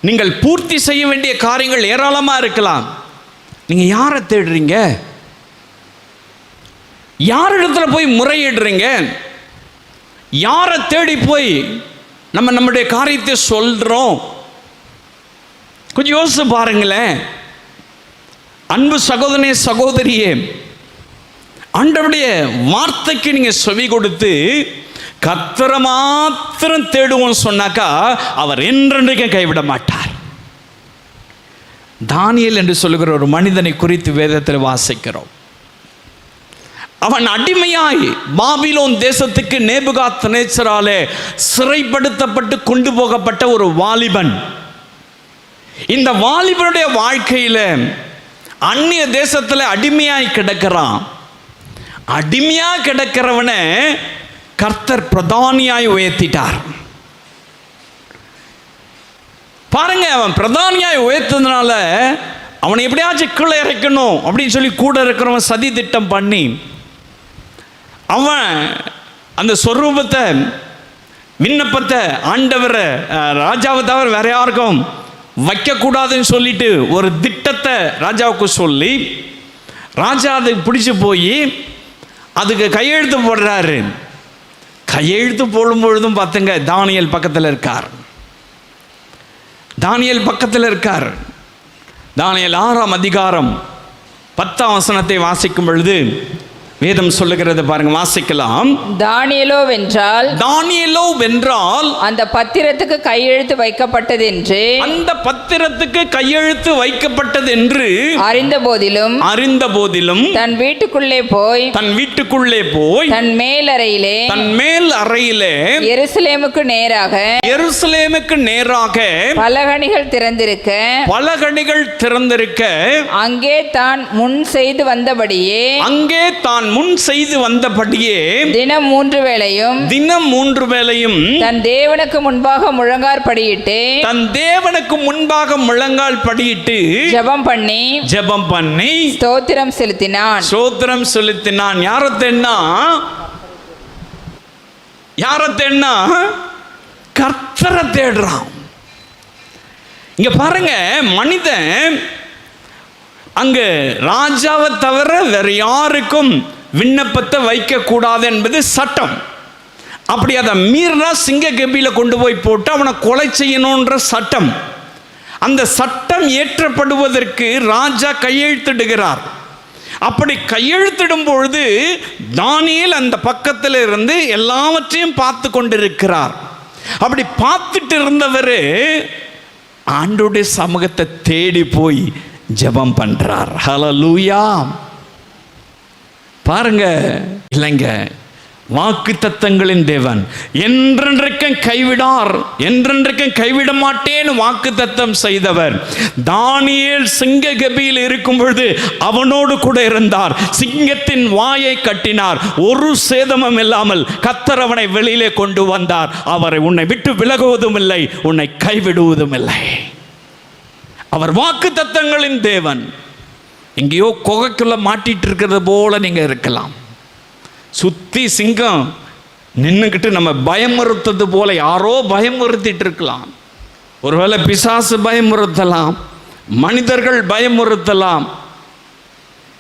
நீங்கள் பூர்த்தி செய்ய வேண்டிய காரியங்கள் ஏராளமாக இருக்கலாம். நீங்கள் யாரை தேடுறீங்க? யாரிடத்துல போய் முறையிடுறீங்க? யாரை தேடி போய் நம்முடைய காரியத்தை சொல்கிறோம்? கொஞ்சம் யோசிச்சு பாருங்களேன். அன்பு சகோதரனே, சகோதரியே, ஆண்டவருடைய வார்த்தைக்கு நீங்கள் செவி கொடுத்து கர்த்தரை மாத்திரம் தேடுவோம் சொன்னாக்கா அவர் என்றென்றைக்கும் கைவிட மாட்டார். தானியேல் என்று சொல்லுகிற ஒரு மனிதனை குறித்து வேதத்தில் வாசிக்கிறோம். அவன் அடிமையாய் பாபிலோன் தேசத்துக்கு நேபுகாத்நேச்சராலே சிறைப்படுத்தப்பட்டு கொண்டு போகப்பட்ட ஒரு வாலிபன். இந்த வாலிபனுடைய வாழ்க்கையில் அந்நிய தேசத்தில் அடிமையாய் கிடக்கிறான். அடிமையாக கிடக்கிறவனை கர்த்தர் பிரதானியாய் உயர்த்திட்டார். பாருங்க, அவன் பிரதானியாய் உயர்த்ததுனால அவனை எப்படியாச்சும் கீழே இறக்கணும் அப்படின்னு சொல்லி கூட இருக்கிறவன் சதி திட்டம் பண்ணி அவன் அந்த சொரூபத்தை, விண்ணப்பத்தை ஆண்டவரை, ராஜாவை தவிர வேற யாருக்கும் வைக்கக்கூடாதுன்னு சொல்லிட்டு ஒரு திட்டத்தை ராஜாவுக்கு சொல்லி ராஜா அதுக்கு பிடிச்சி போய் அதுக்கு கையெழுத்து போடுறாரு. கையெழுத்து போடும் பொழுதும் பார்த்துங்க, தானியேல் பக்கத்தில் இருக்கார். தானியேல் பக்கத்தில் இருக்கார். தானியேல் 6ஆம் அதிகாரம் 10ஆம் வசனத்தை வாசிக்கும் பொழுது வேதம் சொல்லுகிறது பாருங்க, வாசிக்கலாம். தானியேலோ வென்றால் அந்த பத்திரத்துக்கு கையெழுத்து வைக்கப்பட்டது என்று அறிந்த போதிலும் தன் வீட்டுக்குள்ளே போய் தன் மேல் அறையிலே எருசலேமுக்கு நேராக பலகணிகள் திறந்திருக்க அங்கே தான் முன் செய்து வந்தபடியே தினம் 3 வேளையும் தன் தேவனுக்கு முன்பாக முழங்கால் படியிட்டு ஜெபம் பண்ணி ஸ்தோத்திரம் செலுத்தினான். யாரை தேடினா? கர்த்தரை தேடுறான். இங்க பாருங்க, மனிதன் அங்கு ராஜாவை தவிர வேற யாருக்கும் விண்ணப்பத்தை வைக்கக்கூடாது என்பது சட்டம். அப்படி அதை மீறினா சிங்க கெபியில் கொண்டு போய் போட்டு அவனை கொலை செய்யணுன்ற சட்டம். அந்த சட்டம் ஏற்றப்படுவதற்கு ராஜா கையெழுத்திடுகிறார். அப்படி கையெழுத்திடும் பொழுது தானியேல் அந்த பக்கத்தில் இருந்து எல்லாவற்றையும் பார்த்து கொண்டிருக்கிறார். அப்படி பார்த்துட்டு இருந்தவர் ஆண்டவருடைய சமூகத்தை தேடி போய் ஜெபம் பண்றார். ஹல்லேலூயா. பாருங்க, இல்லைங்க, வாக்குத்தத்தங்களின் தேவன் என்றென்றைக்கும் கைவிடார், என்றென்றைக்கும் கைவிட மாட்டேன்னு வாக்குத்தத்தம் செய்தவர். தானியேல் சிங்க கெபியில் இருக்கும் பொழுது அவனோடு கூட இருந்தார். சிங்கத்தின் வாயை கட்டினார். ஒரு சேதமும் இல்லாமல் கர்த்தர் அவனை வெளியிலே கொண்டு வந்தார். அவரை உன்னை விட்டு விலகுவதும் இல்லை, உன்னை கைவிடுவதும் இல்லை. அவர் வாக்குத்தத்தங்களின் தேவன். எங்கேயோ குகைக்குள்ள மாட்டிட்டு இருக்கிறது போல நீங்க இருக்கலாம். சுத்தி சிங்கம் நின்றுக்கிட்டு நம்ம பயமுறுத்தது போல யாரோ பயமுறுத்திட்டு இருக்கலாம். ஒருவேளை பிசாசு பயமுறுத்தலாம், மனிதர்கள் பயமுறுத்தலாம்,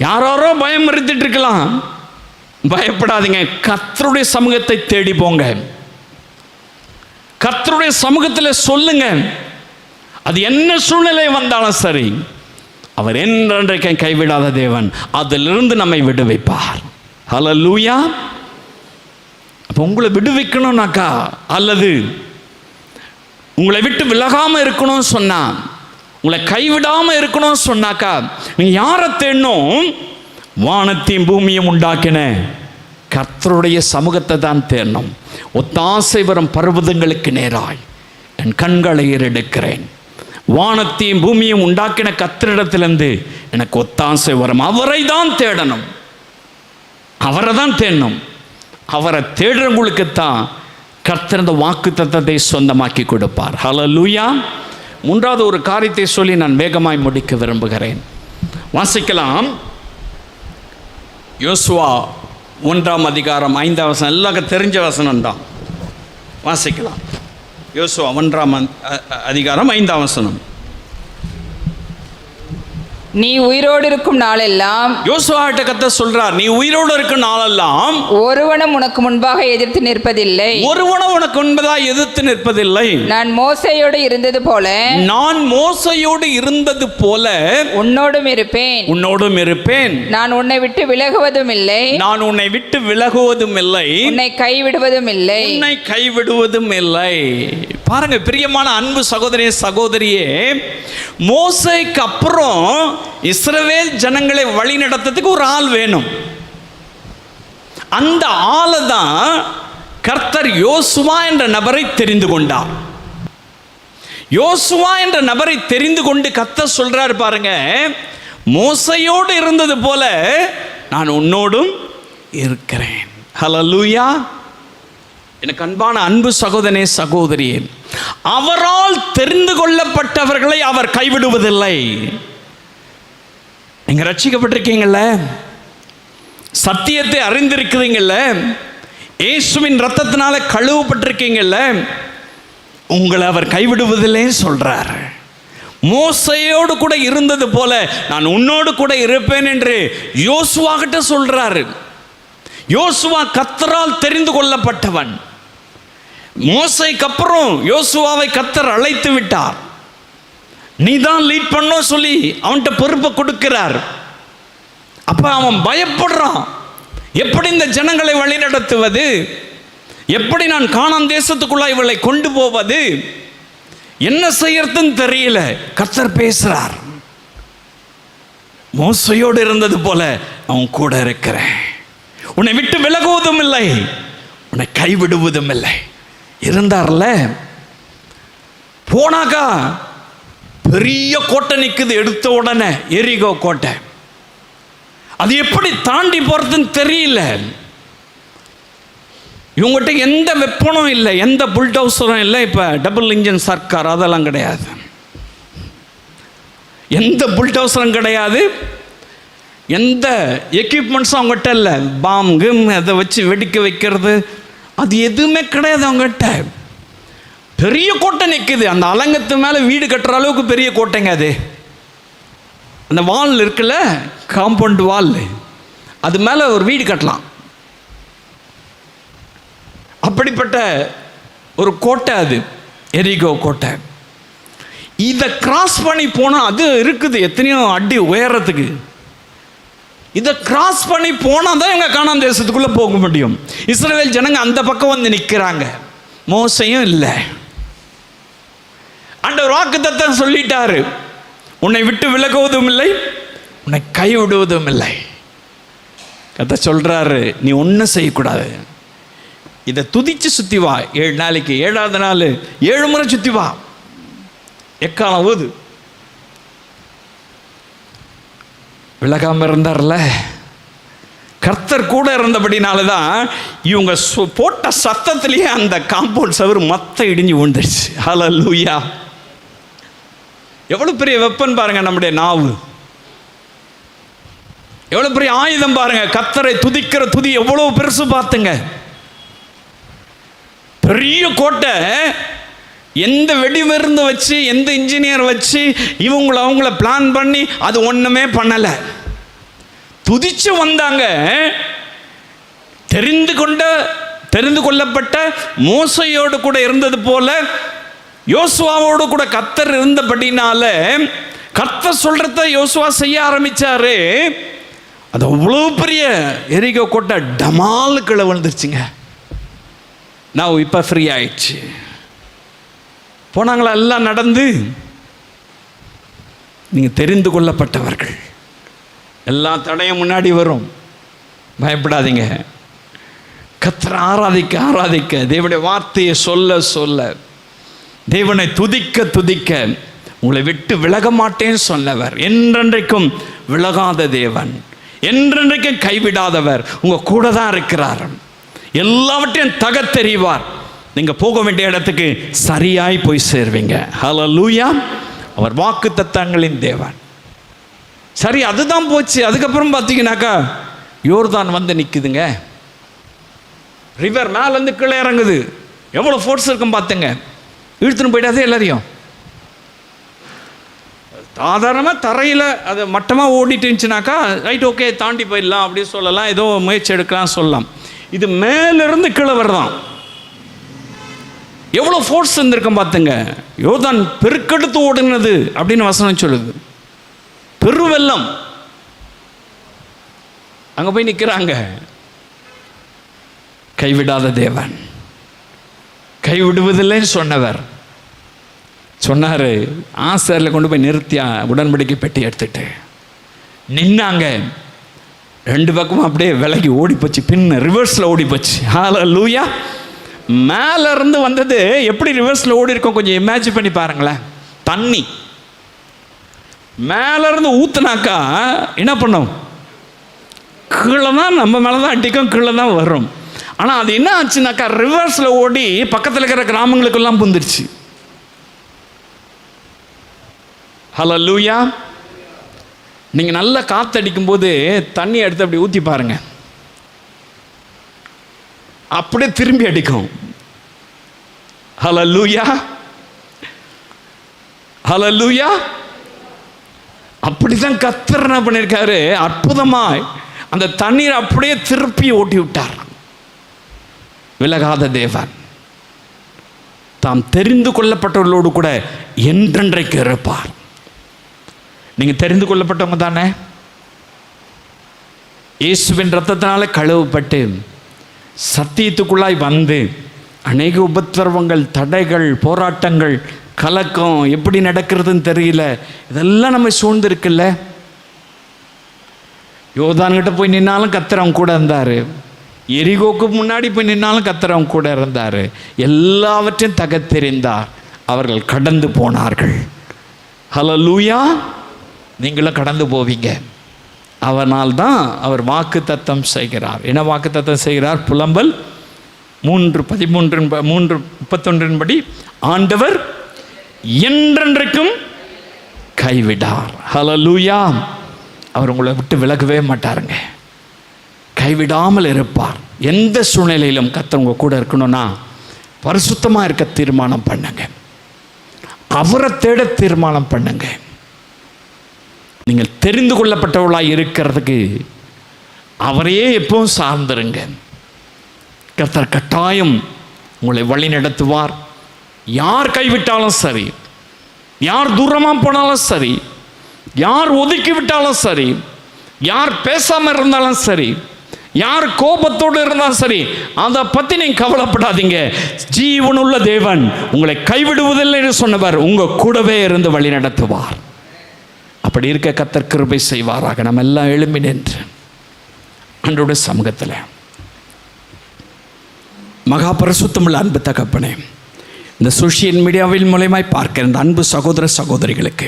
யாரோ பயமுறுத்திட்டு இருக்கலாம். பயப்படாதீங்க. கர்த்தருடைய சமூகத்தை தேடி போங்க. கர்த்தருடைய சமூகத்தில் சொல்லுங்க. அது என்ன சூழ்நிலை வந்தாலும் சரி, அவர் என்றென்றைக்கும் கைவிடாத தேவன். அதிலிருந்து நம்மை விடுவிப்பார். ஹல்லேலூயா. அப்போ உங்களை விடுவிக்கணும்னாக்கா, அல்லது உங்களை விட்டு விலகாமல் இருக்கணும்னு சொன்னா, உங்களை கைவிடாமல் இருக்கணும்னு சொன்னாக்கா, நீங்கள் யாரை தேடணும்? வானத்தையும் பூமியும் உண்டாக்கின கர்த்தருடைய சமூகத்தை தான் தேடணும். ஒத்தாசை வரும் பர்வதங்களுக்கு நேராய் என் கண்களை ஏறெடுக்கிறேன். வானத்தையும் பூமியும் உண்டாக்கின கர்த்தரிடத்திலிருந்து எனக்கு ஒத்தாசை வரும். அவரை தான் தேடணும், அவரை தான் தேடணும். அவரை தேடுறவங்களுக்குத்தான் கர்த்தர் இந்த வாக்கு தத்தத்தை சொந்தமாக்கி கொடுப்பார். ஹல்லேலூயா. மூன்றாவது ஒரு காரியத்தை சொல்லி நான் வேகமாய் முடிக்க விரும்புகிறேன். வாசிக்கலாம். யோசுவா 1ஆம் அதிகாரம் 5ஆம் வசனம். எல்லாருக்கும் தெரிஞ்ச வசனம் தான். வாசிக்கலாம். யோசுவா 1ஆம் அதிகாரம் 5ஆம் வசனம். நீ உயிரோடு இருக்கும் நாளெல்லாம், யோசுவாட்ட கர்த்தர் சொல்றார், நீ உயிரோடு இருக்கும் நாளெல்லாம் ஒருவனும் உனக்கு முன்பாக எதிர்த்து நிற்பதில்லை. ஒருவனும் உனக்கு முன்பதாக எதிர்த்து நிற்பதில்லை. நான் மோசேயோடு இருந்தது போல, நான் மோசையோடு இருந்தது போல உன்னோடும் இருப்பேன். உன்னோடும் இருப்பேன். நான் உன்னை விட்டு விலகுவதும் இல்லை, நான் உன்னை விட்டு விலகுவதும் இல்லை, உன்னை கைவிடுவதும் இல்லை. உன்னை கைவிடுவதும் இல்லை. பாருங்க பிரியமான அன்பு சகோதரியே சகோதரியே, மோசேக்கு அப்புறம் இஸ்ரவேல் ஜனங்களை வழி நடத்துறதுக்கு ஒரு ஆள் வேணும். அந்த ஆளை தான் கர்த்தர் யோசுவா என்ற நபரை தெரிந்து கொண்டார். யோசுவா என்ற நபரை தெரிந்து கொண்டு கர்த்தர் சொல்றார், பாருங்க, மோசையோடு இருந்தது போல நான் உன்னோடும் இருக்கிறேன். ஹல்லேலூயா. எனக்கு அன்பான அன்பு சகோதரனே சகோதரியே, அவரால் தெரிந்து கொள்ளப்பட்டவர்களை அவர் கைவிடுவதில்லை. நீங்க ரட்சிக்கப்பட்டிருக்கீங்கல்ல, சத்தியத்தை அறிந்திருக்கிறீங்கல்ல, இயேசுவின் ரத்தத்தினால கழுவப்பட்டிருக்கீங்கல்ல, உங்களை அவர் கைவிடுவதில்லைன்னு சொல்றார். மோசையோடு கூட இருந்தது போல நான் உன்னோடு கூட இருப்பேன் என்று யோசுவா கிட்ட சொல்றாரு. யோசுவா கர்த்தரால் தெரிந்து கொள்ளப்பட்டவன். மோசைக்கு அப்புறம் யோசுவாவை கர்த்தர் அழைத்து விட்டார். நீ தான் லீட் பண்ண சொல்லி அவன்கிட்ட பொறுப்பை கொடுக்கிறார். அப்ப அவன் பயப்படுறான். எப்படி இந்த ஜனங்களை வழிநடத்துவது, எப்படி நான் கானான் தேசத்துக்குள்ள இவளை கொண்டு போவது, என்ன செய்யறதுன்னு தெரியல. கர்த்தர் பேசுறார், மோசையோடு இருந்தது போல அவன் கூட இருக்கிறேன், உன்னை விட்டு விலகுவதும் இல்லை, உன்னை கைவிடுவதும் இல்லை. இருந்தார்ல. போனாக்கா பெரிய கோட்டை நிற்குது. எடுத்த உடனே எரிகோ கோட்டை. அது எப்படி தாண்டி போறதுன்னு தெரியல. இவங்ககிட்ட எந்த வெப்பனும் இல்லை, எந்த புல்டோசரும் இல்லை. இப்போ டபுள் இன்ஜின் சர்க்கார் அதெல்லாம் கிடையாது, எந்த புல்டோசரும் கிடையாது, எந்த எக்யூப்மெண்ட்ஸும் அவங்ககிட்ட இல்லை. பாம் கிம் அதை வச்சு வெடிக்க வைக்கிறது அது எதுவுமே கிடையாது அவங்ககிட்ட. பெரிய கோட்டை நிற்குது. அந்த அலங்கத்து மேலே வீடு கட்டுற அளவுக்கு பெரிய கோட்டைங்க அது. அந்த வால் இருக்குல்ல, காம்பவுண்ட் வால், அது மேலே ஒரு வீடு கட்டலாம். அப்படிப்பட்ட ஒரு கோட்டை அது, எரிகோ கோட்டை. இதை கிராஸ் பண்ணி போனால் அது இருக்குது எத்தனையோ அடி உயரத்துக்கு. இதை கிராஸ் பண்ணி போனால் தான் எங்கள் கானான் தேசத்துக்குள்ளே போக முடியும். இஸ்ரவேல் ஜனங்க அந்த பக்கம் வந்து நிற்கிறாங்க, மோசையும் இல்லை. ஆண்டவர் வாக்குத்தத்தம் சொல்லிட்டாரு, உன்னை விட்டு விலகுவதும் இல்லை, உன்னை கைவிடுவதும் இல்லை. கர்த்தர் சொல்றாரு, நீ ஒன்றும் செய்யக்கூடாது, இதை துதிச்சு சுற்றி வா. 7 நாளைக்கு 7ஆவது நாள் 7 முறை சுற்றி வா, எக்காலம் ஊது. விலகாம இருந்தார்ல, கர்த்தர் கூட இருந்தபடினால தான் இவங்க போட்ட சத்தத்திலேயே அந்த காம்பவுண்ட் சவர் மொத்த இடிஞ்சு விழுந்துருச்சு. ஹல்லேலூயா. எவ்வளோ பெரிய வெப்பன் பாருங்க நம்முடைய நாவு, எவ்வளோ பெரிய ஆயுதம் பாருங்க. கர்த்தரை துதிக்கிற துதி எவ்வளோ பெருசு பார்த்துங்க. பெரிய கோட்டை, எந்த வெடிமருந்து வச்சு எந்த இன்ஜினியர் வச்சு அவங்கள பிளான் பண்ணி அது ஒன்றுமே பண்ணலை. துதிச்சு வந்தாங்க. தெரிந்து கொள்ளப்பட்ட மோசையோடு கூட இருந்தது போல யோசுவாவோடு கூட கர்த்தர் இருந்தபடினால கர்த்தர் சொல்றத யோசுவா செய்ய ஆரம்பிச்சாரு. அது அவ்வளோ பெரிய எரிகோ கோட்டை டமால் கீழே விழுந்துருச்சுங்க. நான் இப்போ ஃப்ரீ ஆயிடுச்சு. போனாங்களா எல்லாம் நடந்து. நீங்கள் தெரிந்து கொள்ளப்பட்டவர்கள். எல்லா தடையும் முன்னாடி வரும், பயப்படாதீங்க. கர்த்தரை ஆராதிக்க தேவனுடைய வார்த்தையை சொல்ல தேவனை துதிக்க உங்களை விட்டு விலக மாட்டேன்னு சொன்னவர், என்றென்றைக்கும் விலகாத தேவன், என்றென்றைக்கும் கைவிடாதவர் உங்கள் கூட தான் இருக்கிறார். எல்லாவற்றையும் தகத்தெறிவார். நீங்கள் போக வேண்டிய இடத்துக்கு சரியாய் போய் சேர்வீங்க. ஹல்லேலூயா. அவர் வாக்குத்தத்தங்களின் தேவன். சரி, அதுதான் போச்சு. அதுக்கப்புறம் பார்த்தீங்கன்னாக்கா யோர்தான் வந்து நிற்குதுங்க. ரிவர் மேலேருந்து கீழே இறங்குது. எவ்வளோ ஃபோர்ஸ் இருக்கும் பார்த்துங்க. இழுத்துன்னு போயிட்டாதே எல்லாரையும். சாதாரணமாக தரையில் அது மட்டமாக ஓடிட்டு இருந்துச்சுனாக்கா ரைட், ஓகே, தாண்டி போயிடலாம் அப்படின்னு சொல்லலாம், ஏதோ முயற்சி எடுக்கலாம் சொல்லலாம். இது மேலிருந்து கீழே வருதான். எவ்வளோ ஃபோர்ஸ் இருந்திருக்கும் பார்த்துங்க. யோர்தான் பெருக்கெடுத்து ஓடுனது அப்படின்னு வசனம் சொல்லுது. பெருவெள்ளம். அங்கே போய் நிற்கிறாங்க. கைவிடாத தேவன், கைவிடுவதில்லைன்னு சொன்னவர் சொன்னார். ஆசரில் கொண்டு போய் நிறுத்தியா உடன்படிக்கை பெட்டி எடுத்துட்டு நின்னாங்க. ரெண்டு பக்கமும் அப்படியே விலகி ஓடி போச்சு, பின்ன ரிவர்ஸில் ஓடி போச்சு. ஹல்லேலூயா. மேலே இருந்து வந்தது எப்படி ரிவர்ஸில் ஓடி இருக்கோம் கொஞ்சம் இமேஜின் பண்ணி பாருங்களேன். தண்ணி மேலே இருந்து ஊற்றுனாக்கா என்ன பண்ணும்? கீழே தான், நம்ம மேலே தான் அடிக்கும், கீழே தான் வரும். ஆனால் அது என்ன ஆச்சுனாக்கா ரிவர்ஸில் ஓடி பக்கத்தில் இருக்கிற கிராமங்களுக்கெல்லாம் புந்துருச்சு. ஹல்லேலூயா. நீங்கள் நல்லா காற்றடிக்கும் போது தண்ணி எடுத்து அப்படி ஊற்றி பாருங்க, அப்படியே திரும்பி அடிக்கும். ஹல்லேலூயா, ஹல்லேலூயா. அப்படிதான் கர்த்தர் என்ன பண்ணியிருக்காரு, அற்புதமாய் அந்த தண்ணீர் அப்படியே திருப்பி ஓட்டி விட்டார். விலகாத தேவன் தாம் தெரிந்து கொள்ளப்பட்டவர்களோடு கூட என்றென்றைக்கு இருப்பார். நீங்கள் தெரிந்து கொள்ளப்பட்டவங்க தானே? இயேசுவின் இரத்தத்தினால கழுவப்பட்டு சத்தியத்துக்குள்ளாய் வந்து அநேக உபத்திரவங்கள், தடைகள், போராட்டங்கள், கலக்கம் எப்படி நடக்கிறதுன்னு தெரியல, இதெல்லாம் நம்ம சூழ்ந்திருக்குல்ல. யோர்தான்கிட்ட போய் நின்னாலும் கர்த்தர் அவங்க கூட இருந்தார். எரிகோக்கு முன்னாடி போய் நின்னாலும் கர்த்தர் அவங்க கூட இருந்தார். எல்லாவற்றையும் தகத்தெறிந்தார். அவர்கள் கடந்து போனார்கள். ஹல்லேலூயா. நீங்களும் கடந்து போவீங்க. அவனால் தான் அவர் வாக்கு தத்தம் செய்கிறார். என்ன வாக்கு தத்தம் செய்கிறார்? புலம்பல் 3:13-3:31 படி ஆண்டவர் என்றென்றைக்கும் கைவிடார். ஹல்லேலூயா. அவர் உங்களை விட்டு விலகவே மாட்டாருங்க. கைவிடாமல் இருப்பார். எந்த சூழ்நிலையிலும் கர்த்தர் உங்க கூட இருக்கணும்னா பரிசுத்தமாக இருக்க தீர்மானம் பண்ணுங்க. அவரை தேட தீர்மானம் பண்ணுங்க. நீங்கள் தெரிந்து கொள்ளப்பட்டவர்களாக இருக்கிறதுக்கு அவரையே எப்பவும் சார்ந்துருங்க. கர்த்தர் கட்டாயம் உங்களை வழி நடத்துவார். யார் கைவிட்டாலும் சரி, யார் தூரமாக போனாலும் சரி, யார் ஒதுக்கி விட்டாலும் சரி, யார் பேசாமல் இருந்தாலும் சரி, யார் கோபத்தோடு இருந்தாலும் சரி, அதை பற்றி நீங்கள் கவலைப்படாதீங்க. ஜீவனுள்ள தேவன் உங்களை கைவிடுவதில்லை என்று சொன்னவர் உங்கள் கூடவே இருந்து வழி நடத்துவார். அப்படி இருக்க கர்த்தர் கிருபை செய்வாராக. நம்ம எல்லாம் எழும்பி நின்று ஆண்டவருடைய சமூகத்தில் மகா பரிசுத்தமுள்ள அன்பு தகப்பனே, இந்த சோஷியல் மீடியாவில் மூலமாய் பார்க்கிற இந்த அன்பு சகோதர சகோதரிகளுக்கு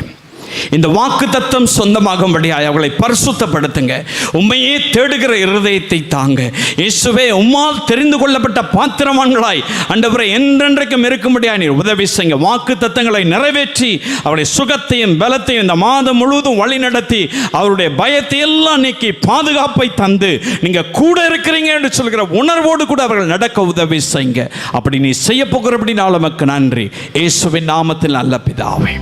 இந்த வாக்குத்தத்தம் சொந்தமாகும்படியாய் அவர்களை பரிசுத்தப்படுத்துங்க. உம்மையே தேடுகிற இருதயத்தை தாங்க இயேசுவே. உம்மால் தெரிந்து கொள்ளப்பட்ட பாத்திரவான்களாய் ஆண்டவரே என்றென்றைக்கும் இருக்கும்படியாய் நீர் உதவி செய்யுங்க. வாக்குத்தத்தங்களை நிறைவேற்றி அவருடைய சுகத்தையும் பலத்தையும் இந்த மாதம் முழுவதும் வழி நடத்தி அவருடைய பயத்தை எல்லாம் நீக்கி பாதுகாப்பை தந்து நீங்க கூட இருக்கிறீங்க என்று சொல்கிற உணர்வோடு கூட அவர்கள் நடக்க உதவி செய்யுங்க. அப்படி நீ செய்ய போகிறபடினால் நமக்கு நன்றி. இயேசுவின் நாமத்தில் நல்ல பிதாவே.